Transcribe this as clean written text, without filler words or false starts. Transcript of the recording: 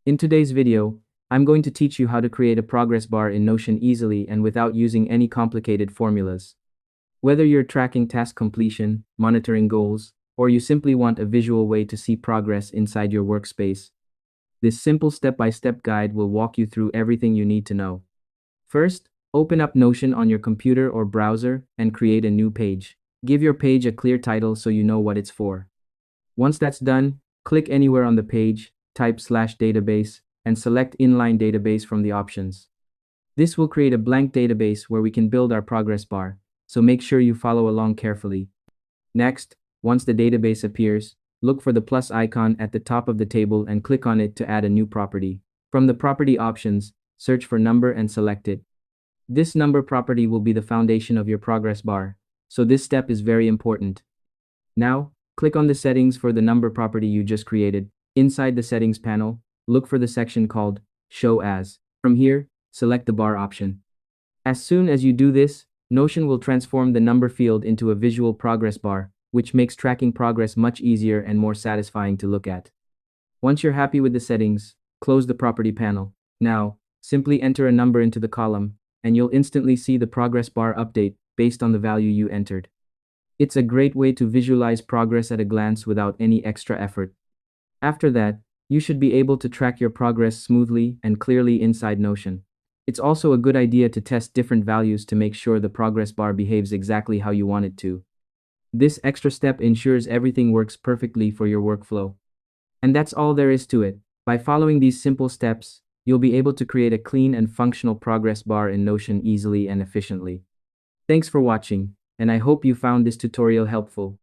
In today's video, I'm going to teach you how to create a progress bar in Notion easily and without using any complicated formulas. Whether you're tracking task completion, monitoring goals, or you simply want a visual way to see progress inside your workspace, this simple step-by-step guide will walk you through everything you need to know. First, open up Notion on your computer or browser and create a new page. Give your page a clear title so you know what it's for. Once that's done, click anywhere on the page, type /database, and select inline database from the options. This will create a blank database where we can build our progress bar, so make sure you follow along carefully. Next, once the database appears, look for the plus icon at the top of the table and click on it to add a new property. From the property options, search for number and select it. This number property will be the foundation of your progress bar, so this step is very important. Now, click on the settings for the number property you just created. Inside the settings panel, look for the section called Show As. From here, select the bar option. As soon as you do this, Notion will transform the number field into a visual progress bar, which makes tracking progress much easier and more satisfying to look at. Once you're happy with the settings, close the property panel. Now, simply enter a number into the column, and you'll instantly see the progress bar update based on the value you entered. It's a great way to visualize progress at a glance without any extra effort. After that, you should be able to track your progress smoothly and clearly inside Notion. It's also a good idea to test different values to make sure the progress bar behaves exactly how you want it to. This extra step ensures everything works perfectly for your workflow. And that's all there is to it. By following these simple steps, you'll be able to create a clean and functional progress bar in Notion easily and efficiently. Thanks for watching, and I hope you found this tutorial helpful.